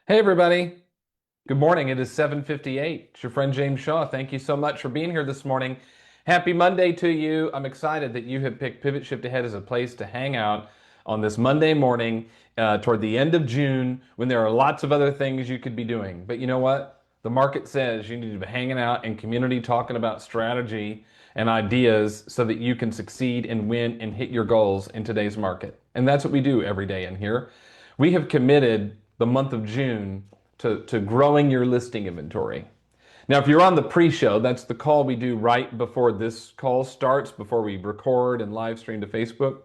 Hey everybody. Good morning. It is 7:58. It's your friend James Shaw. Thank you so much for being here this morning. Happy Monday to you. I'm excited that you have picked Pivot Shift Ahead as a place to hang out on this Monday morning toward the end of June when there are lots of other things you could be doing. But you know what? The market says you need to be hanging out in community talking about strategy and ideas so that you can succeed and win and hit your goals in today's market. And that's what we do every day in here. We have committed the month of June to growing your listing inventory. Now, if you're on the pre-show, that's the call we do right before this call starts, before we record and live stream to Facebook.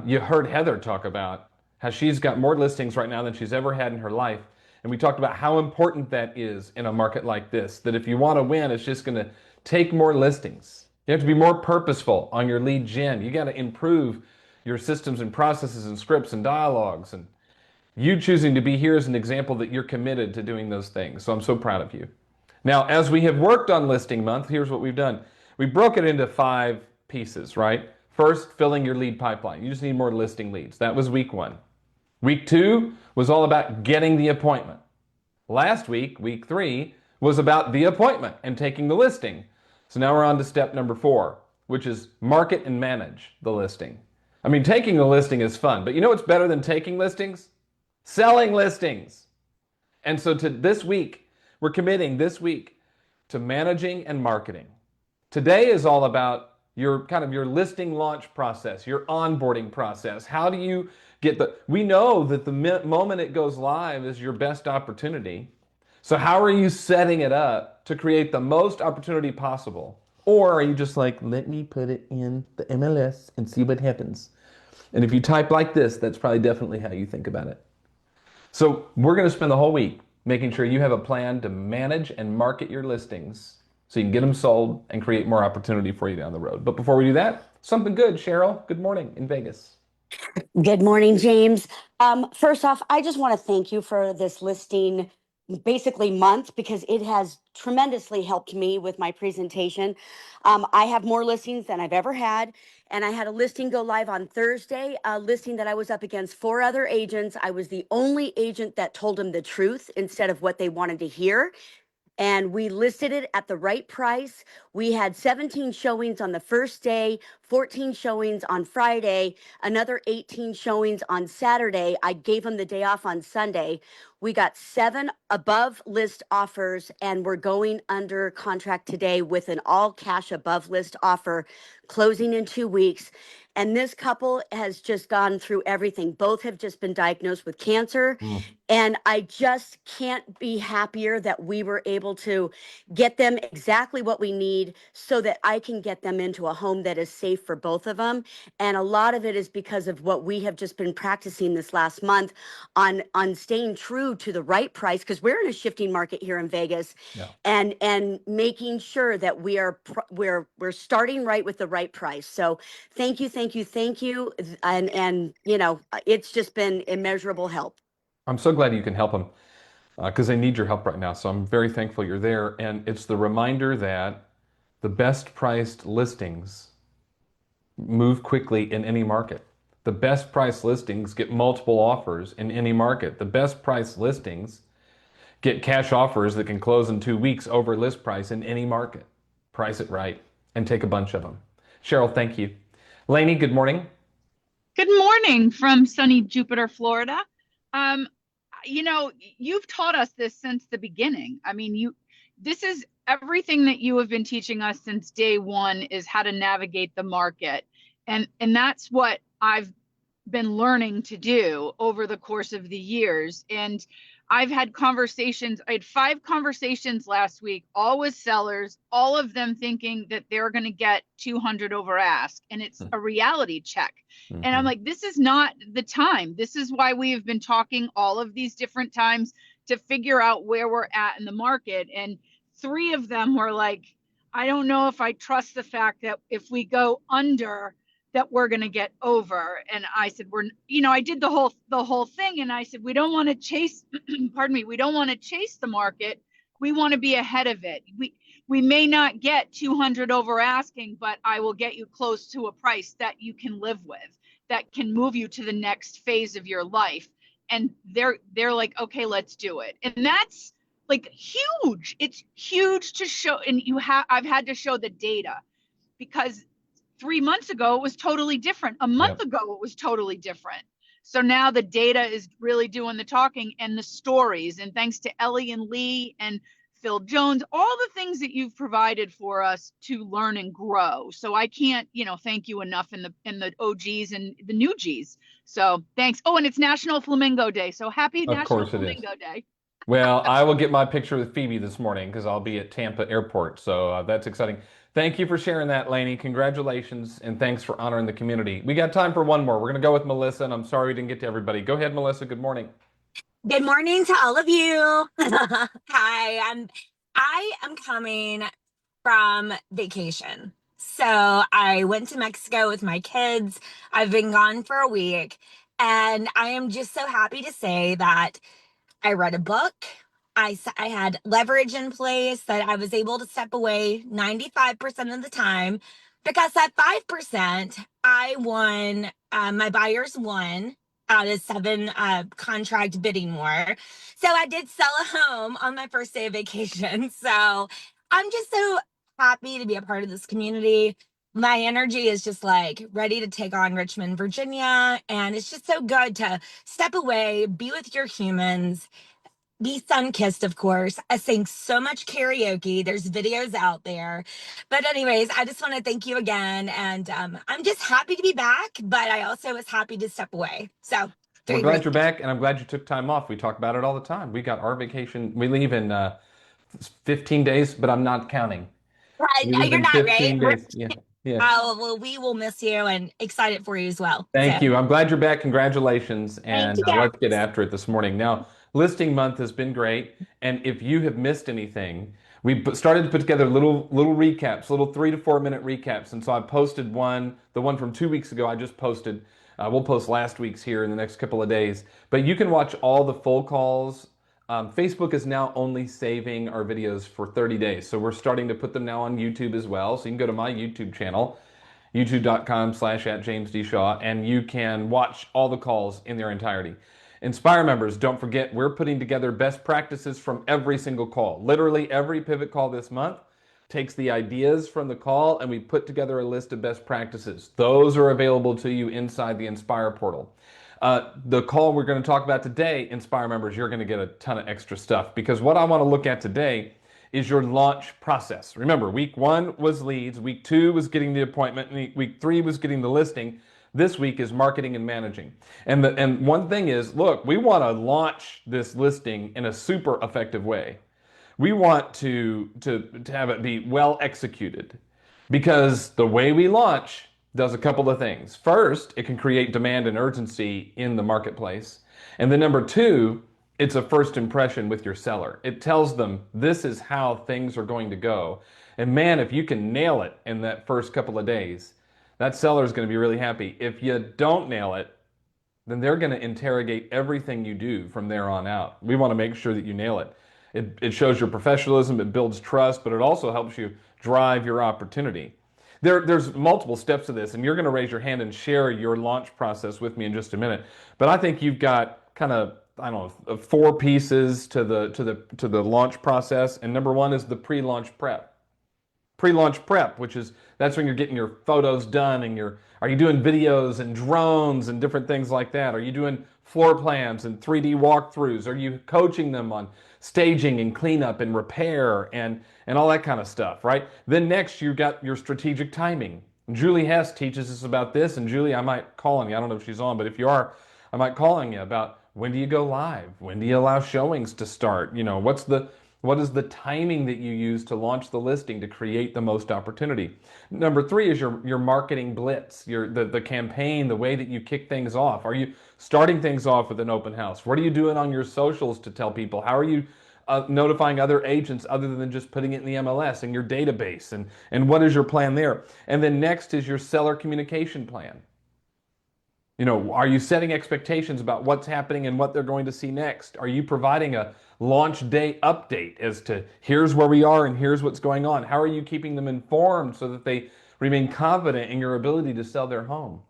You heard Heather talk about how she's got more listings right now than she's ever had in her life. And we talked about how important that is in a market like this, that if you want to win, it's just going to take more listings. You have to be more purposeful on your lead gen. You got to improve your systems and processes and scripts and dialogues. And you choosing to be here is an example that you're committed to doing those things. So I'm so proud of you. Now, as we have worked on listing month, here's what we've done. We broke it into 5 pieces, right? First, filling your lead pipeline. You just need more listing leads. That was week 1. Week 2 was all about getting the appointment. Last week, week 3, was about the appointment and taking the listing. So now we're on to step number 4, which is market and manage the listing. I mean, taking the listing is fun, but you know what's better than taking listings? Selling listings. And so to this week, we're committing this week to managing and marketing. Today is all about your listing launch process, your onboarding process. How do you we know that the moment it goes live is your best opportunity. So how are you setting it up to create the most opportunity possible? Or are you just like, let me put it in the MLS and see what happens? And if you type like this, that's probably definitely how you think about it. So we're going to spend the whole week making sure you have a plan to manage and market your listings so you can get them sold and create more opportunity for you down the road. But before we do that, something good, Cheryl. Good morning in Vegas. Good morning, James. First off, I just want to thank you for this listing basically month because it has tremendously helped me with my presentation. I have more listings than I've ever had, and I had a listing go live on Thursday, a listing that I was up against 4 other agents. I was the only agent that told them the truth instead of what they wanted to hear, and we listed it at the right price. We had 17 showings on the first day, 14 showings on Friday, another 18 showings on Saturday. I gave them the day off on Sunday. We got 7 above list offers, and we're going under contract today with an all cash above list offer closing in 2 weeks. And this couple has just gone through everything. Both have just been diagnosed with cancer. And I just can't be happier that we were able to get them exactly what we need so that I can get them into a home that is safe for both of them. And a lot of it is because of what we have just been practicing this last month on staying true to the right price, because we're in a shifting market here in Vegas. Yeah. And making sure that we're starting right with the right price. So thank you, thank you, thank you. And it's just been immeasurable help. I'm so glad you can help them because they need your help right now. So I'm very thankful you're there. And it's the reminder that the best priced listings move quickly in any market. The best price listings get multiple offers in any market. The best price listings get cash offers that can close in 2 weeks over list price in any market. Price it right and take a bunch of them. Cheryl, thank you. Lainey, good morning. Good morning from sunny Jupiter, Florida. Um, you've taught us this since the beginning. I mean, this is everything that you have been teaching us since day one is how to navigate the market. And that's what I've been learning to do over the course of the years. And I've had conversations. I had 5 conversations last week, all with sellers, all of them thinking that they're going to get 200 over ask. And it's a reality check. And I'm like, this is not the time. This is why we have been talking all of these different times to figure out where we're at in the market. And 3 of them were like, I don't know if I trust the fact that if we go under, that we're going to get over. And I said, I did the whole thing. And I said, we don't want to chase, pardon me, we don't want to chase the market. We want to be ahead of it. We may not get 200 over asking, but I will get you close to a price that you can live with, that can move you to the next phase of your life. and they're like, okay, let's do it. And that's like huge. It's huge to show. And I've had to show the data, because 3 months ago it was totally different. A month Yep. ago it was totally different. So now the data is really doing the talking, and the stories. And thanks to Ellie and Lee and Phil Jones, all the things that you've provided for us to learn and grow. So I can't, thank you enough, in the OGs and the new Gs. So thanks. Oh, and it's National Flamingo Day. So happy Of National course it is. Flamingo Day. Well, I will get my picture with Phoebe this morning because I'll be at Tampa Airport. So that's exciting. Thank you for sharing that, Lainey. Congratulations, and thanks for honoring the community. We got time for one more. We're going to go with Melissa, and I'm sorry we didn't get to everybody. Go ahead, Melissa. Good morning. Good morning to all of you. Hi, I am coming from vacation. So I went to Mexico with my kids. I've been gone for a week, and I am just so happy to say that I read a book. I had leverage in place that I was able to step away 95% of the time, because that 5% I won, my buyers won out of seven contract bidding war. So I did sell a home on my first day of vacation. So I'm just so happy to be a part of this community. My energy is just like ready to take on Richmond, Virginia. And it's just so good to step away, be with your humans, be sun-kissed, of course. I sing so much karaoke. There's videos out there. But anyways, I just want to thank you again. And I'm just happy to be back, but I also was happy to step away. So We're three glad great you're things. back, and I'm glad you took time off. We talk about it all the time. We got our vacation. We leave in 15 days, but I'm not counting. We leave You're in not right. 15 days. Yeah. Yeah. Oh, well, we will miss you and excited for you as well. Thank So you. I'm glad you're back. Congratulations. thank And you guys. let's get after it this morning. Now, listing month has been great. And if you have missed anything, started to put together little recaps, little 3 to 4 minute recaps. And so I posted one, the one from 2 weeks ago, I just posted. We'll post last week's here in the next couple of days. But you can watch all the full calls. Facebook is now only saving our videos for 30 days. So we're starting to put them now on YouTube as well. So you can go to my YouTube channel, youtube.com/@JamesDShaw, and you can watch all the calls in their entirety. Inspire members, don't forget, we're putting together best practices from every single call. Literally every pivot call this month takes the ideas from the call, and we put together a list of best practices. Those are available to you inside the Inspire portal. The call we're going to talk about today, Inspire members, you're going to get a ton of extra stuff, because what I want to look at today is your launch process. Remember, week 1 was leads, week 2 was getting the appointment, and week 3 was getting the listing. This week is marketing and managing. And one thing is, look, we want to launch this listing in a super effective way. We want to have it be well executed, because the way we launch does a couple of things. First, it can create demand and urgency in the marketplace. And then number 2, it's a first impression with your seller. It tells them this is how things are going to go. And man, if you can nail it in that first couple of days, that seller is going to be really happy. If you don't nail it, then they're going to interrogate everything you do from there on out. We want to make sure that you nail it. It shows your professionalism, it builds trust, but it also helps you drive your opportunity. There's multiple steps to this, and you're going to raise your hand and share your launch process with me in just a minute. But I think you've got kind of, I don't know, 4 pieces to the launch process. And number 1 is the pre-launch prep. Pre-launch prep, which is that's when you're getting your photos done, and are you doing videos and drones and different things like that? Are you doing floor plans and 3D walkthroughs? Are you coaching them on staging and cleanup and repair and all that kind of stuff, right? Then next you got your strategic timing. Julie Hess teaches us about this, and Julie, I might call on you. I don't know if she's on, but if you are, I might call on you about when do you go live? When do you allow showings to start? What is the timing that you use to launch the listing to create the most opportunity? Number 3 is your marketing blitz, the campaign, the way that you kick things off. Are you starting things off with an open house? What are you doing on your socials to tell people? How are you notifying other agents other than just putting it in the MLS in your database? And what is your plan there? And then next is your seller communication plan. Are you setting expectations about what's happening and what they're going to see next? Are you providing a launch day update as to here's where we are and here's what's going on? How are you keeping them informed so that they remain confident in your ability to sell their home?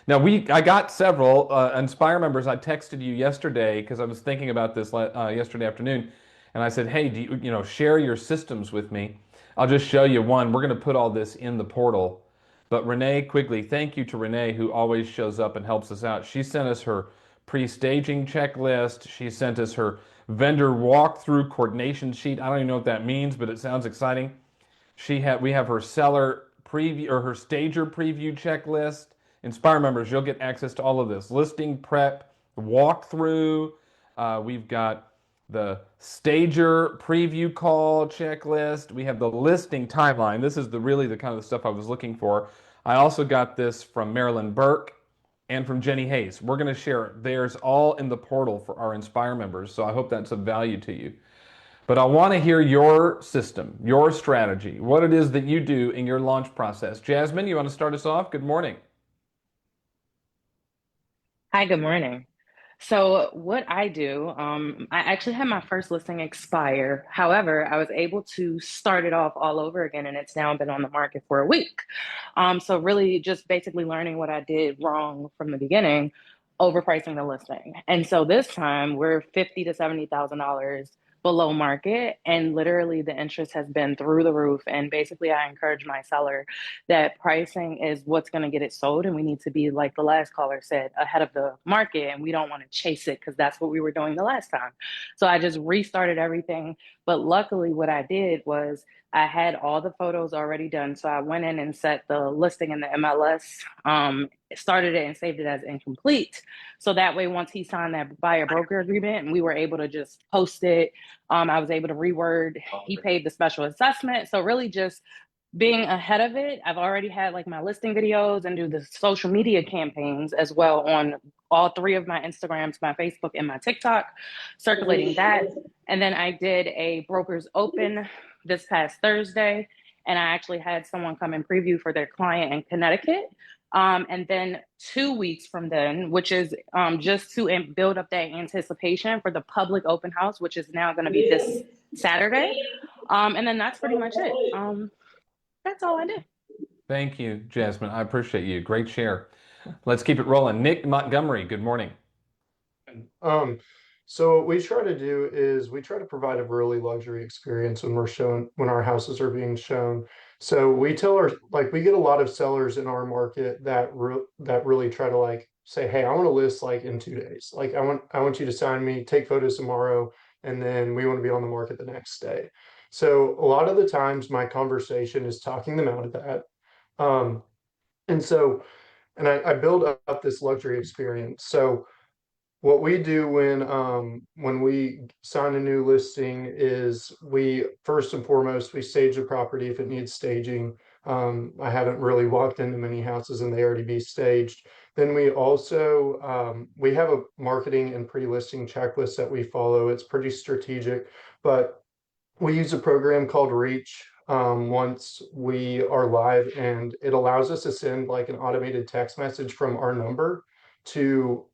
Now I got several Inspire members. I texted you yesterday because I was thinking about this yesterday afternoon, and I said, "Hey, do you share your systems with me?" I'll just show you one. We're going to put all this in the portal. But Renee Quigley, thank you to Renee who always shows up and helps us out. She sent us her pre-staging checklist. She sent us her vendor walkthrough coordination sheet. I don't even know what that means, but it sounds exciting. We have her seller preview or her stager preview checklist. Inspire members, you'll get access to all of this. Listing prep, walkthrough. We've got the stager preview call checklist. We have the listing timeline. This is really the kind of stuff I was looking for. I also got this from Marilyn Burke and from Jenny Hayes. We're going to share theirs all in the portal for our Inspire members. So I hope that's of value to you. But I want to hear your system, your strategy, what it is that you do in your launch process. Jasmine, you want to start us off? Good morning. Hi, good morning. So what I do, I actually had my first listing expire. However, I was able to start it off all over again, and it's now been on the market for a week. So really just basically learning what I did wrong from the beginning, overpricing the listing. And so this time we're 50 to $70,000 below market, and literally the interest has been through the roof. And basically I encourage my seller that pricing is what's going to get it sold, and we need to be, like the last caller said, ahead of the market, and we don't want to chase it because that's what we were doing the last time. So I just restarted everything. But luckily what I did was I had all the photos already done, so I went in and set the listing in the MLS, started it and saved it as incomplete, so that way once he signed that buyer broker agreement and we were able to just post it, I was able to reword. He paid the special assessment. So really just being ahead of it. I've already had like my listing videos and do the social media campaigns as well on all three of my Instagrams, my Facebook, and my TikTok, circulating that. And then I did a brokers open this past Thursday, and I actually had someone come and preview for their client in Connecticut. And then 2 weeks from then, which is just to build up that anticipation for the public open house, which is now going to be this Saturday. And then that's pretty much it. That's all I did. Thank you, Jasmine. I appreciate you. Great share. Let's keep it rolling. Nick Montgomery, good morning. So what we try to do is we try to provide a really luxury experience when our houses are being shown. So we get a lot of sellers in our market that really try to like say, hey, I want to list like in 2 days. Like I want you to sign me, take photos tomorrow, and then we want to be on the market the next day. So a lot of the times my conversation is talking them out of that. Um, and so, and I build up this luxury experience. So what we do when we sign a new listing is we first and foremost we stage the property if it needs staging. I haven't really walked into many houses and they already be staged. Then we also we have a marketing and pre-listing checklist that we follow. It's pretty strategic, but we use a program called Reach once we are live, and it allows us to send like an automated text message from our number to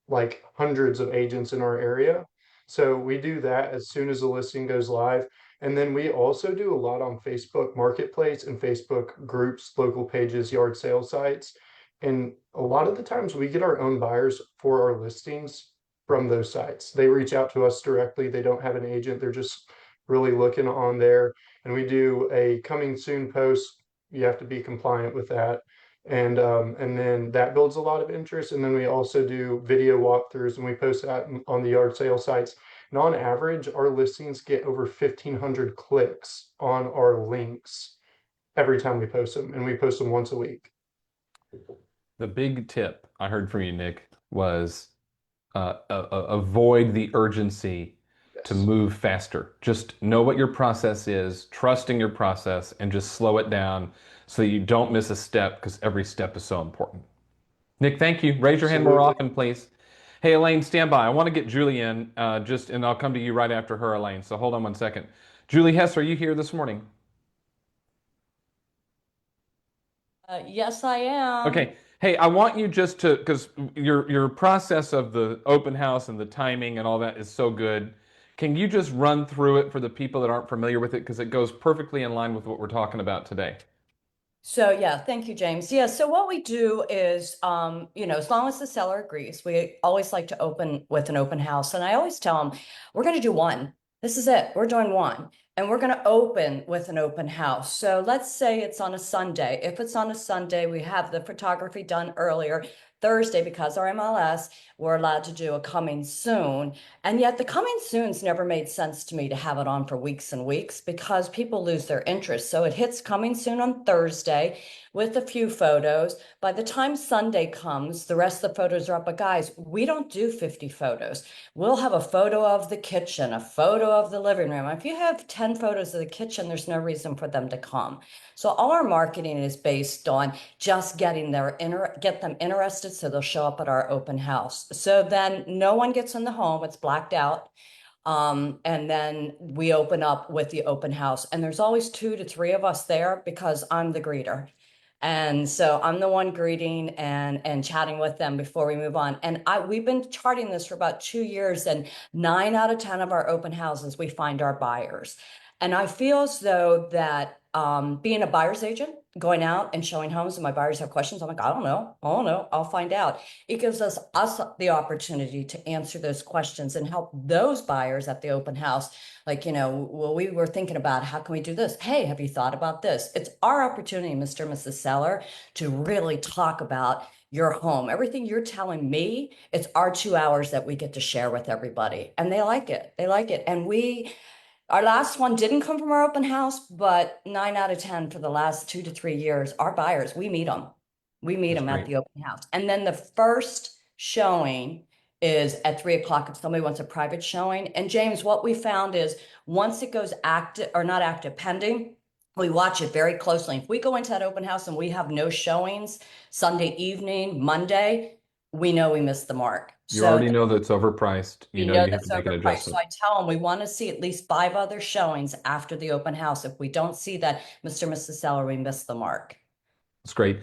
like hundreds of agents in our area. So we do that as soon as the listing goes live. And then we also do a lot on Facebook Marketplace and Facebook groups, local pages, yard sale sites. And a lot of the times we get our own buyers for our listings from those sites. They reach out to us directly. They don't have an agent. They're just really looking on there. And we do a coming soon post. You have to be compliant with that. And then that builds a lot of interest. And then we also do video walkthroughs and we post that on the yard sale sites. And on average, our listings get over 1,500 clicks on our links every time we post them, and we post them once a week. The big tip I heard from you, Nick, was avoid the urgency to move faster. Just know what your process is, trust in your process, and just slow it down so that you don't miss a step because every step is so important. Nick, thank you. Raise your hand more often, please. Hey, Elaine, stand by. I want to get Julie in, and I'll come to you right after her, Elaine. So hold on one second. Julie Hess, are you here this morning? Yes, I am. Okay. Hey, I want you just to, because your process of the open house and the timing and all that is so good. Can you just run through it for the people that aren't familiar with it? Because it goes perfectly in line with what we're talking about today. So yeah, thank you, James. Yeah, so what we do is, as long as the seller agrees, we always like to open with an open house. And I always tell them, we're going to do one. This is it. We're doing one. And we're going to open with an open house. So let's say it's on a Sunday. If it's on a Sunday, we have the photography done earlier. Thursday, because our MLS, we're allowed to do a coming soon. And yet the coming soon's never made sense to me to have it on for weeks and weeks because people lose their interest. So it hits coming soon on Thursday with a few photos. By the time Sunday comes, the rest of the photos are up. But guys, we don't do 50 photos. We'll have a photo of the kitchen, a photo of the living room. If you have 10 photos of the kitchen, there's no reason for them to come. So all our marketing is based on just getting get them interested so they'll show up at our open house. So then no one gets in the home, it's blacked out. And then we open up with the open house. And there's always 2 to 3 of us there because I'm the greeter. And so I'm the one greeting and chatting with them before we move on. And we've been charting this for about 2 years, and 9 out of 10 of our open houses, we find our buyers. And I feel as though that being a buyer's agent, going out and showing homes, and my buyers have questions, I'm like, I don't know. Oh no, I'll find out. It gives us the opportunity to answer those questions and help those buyers at the open house. Like, well, we were thinking about how can we do this? Hey, have you thought about this? It's our opportunity, Mr. and Mrs. Seller, to really talk about your home. Everything you're telling me, it's our 2 hours that we get to share with everybody. And they like it. They like it. And our last one didn't come from our open house, but 9 out of 10 for the last 2 to 3 years, our buyers, we meet them. We meet That's them at great. the open house. And then the first showing is at 3 o'clock if somebody wants a private showing. And James, what we found is once it goes active or not active, pending, we watch it very closely. If we go into that open house and we have no showings Sunday evening, Monday, we know we missed the mark. You So already know that it's overpriced. we You know know you have to that's make an overpriced. So adjustment. I tell them we want to see at least 5 other showings after the open house. If we don't see that, Mr. and Mrs. Seller, we missed the mark. That's great.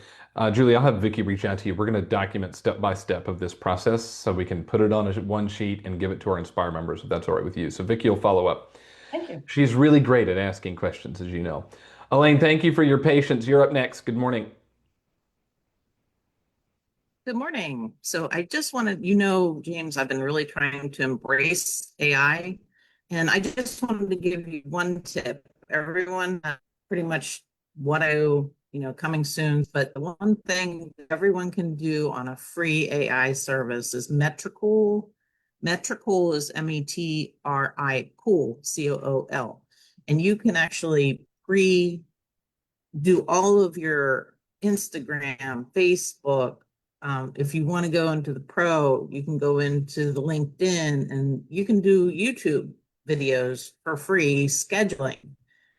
Julie, I'll have Vicky reach out to you. We're going to document step by step of this process so we can put it on one sheet and give it to our Inspire members if that's all right with you. So Vicky will follow up. Thank you. She's really great at asking questions, as you know. Elaine, thank you for your patience. You're up next. Good morning. Good morning. So I just wanted, James, I've been really trying to embrace AI, and I just wanted to give you one tip. Everyone, pretty much what coming soon, but the one thing everyone can do on a free AI service is Metricle. Metricle is Metricool, COOL. And you can actually do all of your Instagram, Facebook. If you want to go into the pro, you can go into the LinkedIn, and you can do YouTube videos for free scheduling.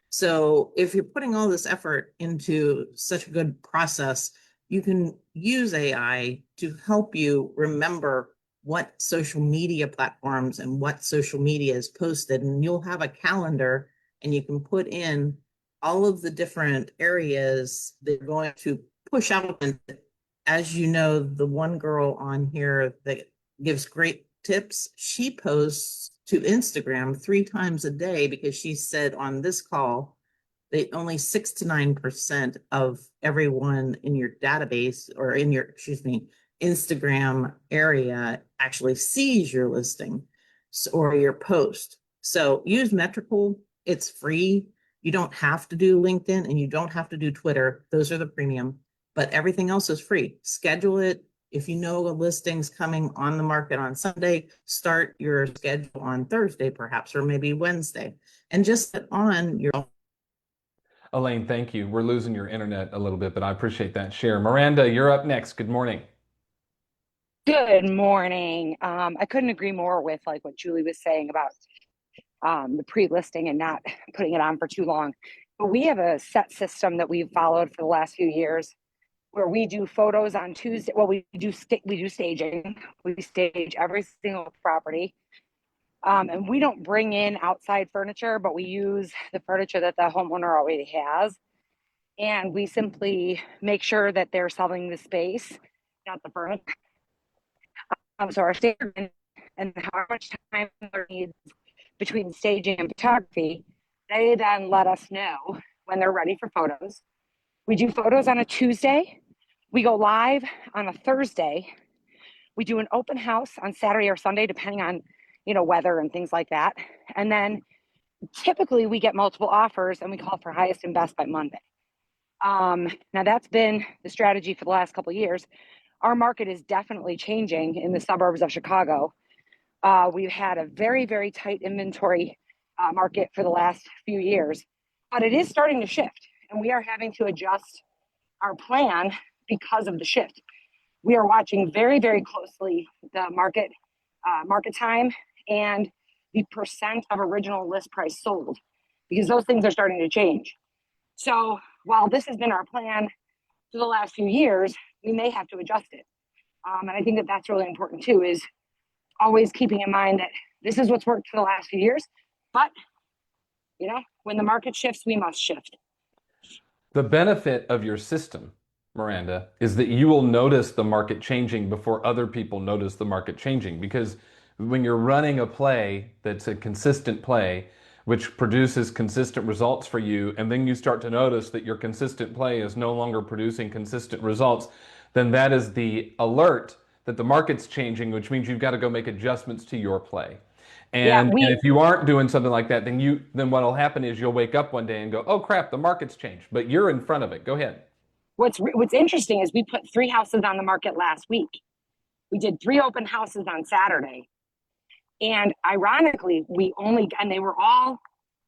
So if you're putting all this effort into such a good process, you can use AI to help you remember what social media platforms and what social media is posted. And you'll have a calendar, and you can put in all of the different areas that are going to push out. And as you know, the one girl on here that gives great tips, she posts to Instagram 3 times a day because she said on this call that only 6 to 9% of everyone in your database or in your, Instagram area actually sees your listing or your post. So use Metrical. It's free. You don't have to do LinkedIn and you don't have to do Twitter. Those are the premium, but everything else is free. Schedule it. If you know a listing's coming on the market on Sunday, start your schedule on Thursday, perhaps, or maybe Wednesday, and just set on your. Elaine, thank you. We're losing your internet a little bit, but I appreciate that share. Miranda, you're up next. Good morning. Good morning. I couldn't agree more with like what Julie was saying about the pre-listing and not putting it on for too long. But we have a set system that we've followed for the last few years where we do photos on Tuesday. Well, we do staging. We stage every single property. And we don't bring in outside furniture, but we use the furniture that the homeowner already has. And we simply make sure that they're selling the space, not the furniture. So our staging and how much time there needs between staging and photography, they then let us know when they're ready for photos. We do photos on a Tuesday. We go live on a Thursday. We do an open house on Saturday or Sunday, depending on, weather and things like that. And then typically we get multiple offers and we call for highest and best by Monday. Now that's been the strategy for the last couple of years. Our market is definitely changing in the suburbs of Chicago. We've had a very, very tight inventory market for the last few years, but it is starting to shift, and we are having to adjust our plan because of the shift. We are watching very, very closely the market time and the percent of original list price sold, because those things are starting to change. So while this has been our plan for the last few years, we may have to adjust it. And I think that that's really important too, is always keeping in mind that this is what's worked for the last few years, but when the market shifts, we must shift. The benefit of your system, Miranda, is that you will notice the market changing before other people notice the market changing. Because when you're running a play that's a consistent play, which produces consistent results for you, and then you start to notice that your consistent play is no longer producing consistent results, then that is the alert that the market's changing, which means you've got to go make adjustments to your play. And if you aren't doing something like that, then what'll happen is you'll wake up one day and go, oh crap, the market's changed, but you're in front of it. Go ahead. What's interesting is we put 3 houses on the market last week. We did 3 open houses on Saturday. And ironically, and they were all,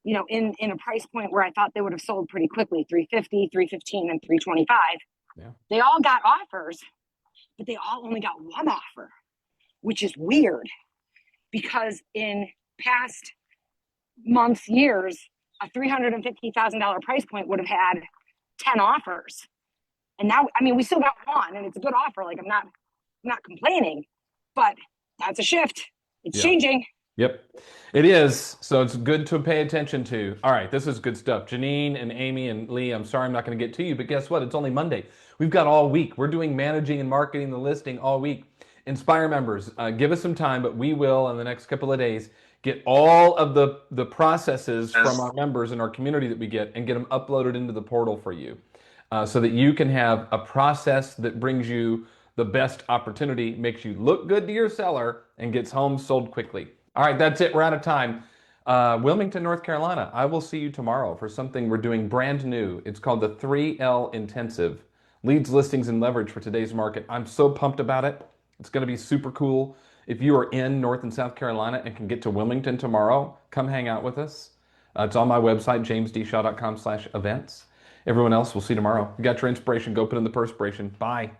in a price point where I thought they would have sold pretty quickly, 350, 315, and 325. Yeah. They all got offers, but they all only got one offer, which is weird because in past months, years, a $350,000 price point would have had 10 offers. And now, we still got one and it's a good offer. Like I'm not complaining, but that's a shift. It's changing. Yep, it is. So it's good to pay attention to. All right, this is good stuff. Janine and Amy and Lee, I'm sorry I'm not going to get to you, but guess what? It's only Monday. We've got all week. We're doing managing and marketing the listing all week. Inspire members, give us some time, but we will in the next couple of days get all of the processes from our members in our community that we get and get them uploaded into the portal for you, so that you can have a process that brings you the best opportunity, makes you look good to your seller, and gets homes sold quickly. All right, that's it. We're out of time. Wilmington, North Carolina. I will see you tomorrow for something we're doing brand new. It's called the 3L Intensive. Leads, listings, and leverage for today's market. I'm so pumped about it. It's going to be super cool. If you are in North and South Carolina and can get to Wilmington tomorrow, come hang out with us. It's on my website, jamesdshaw.com/events. Everyone else, we'll see you tomorrow. You got your inspiration, go put in the perspiration. Bye.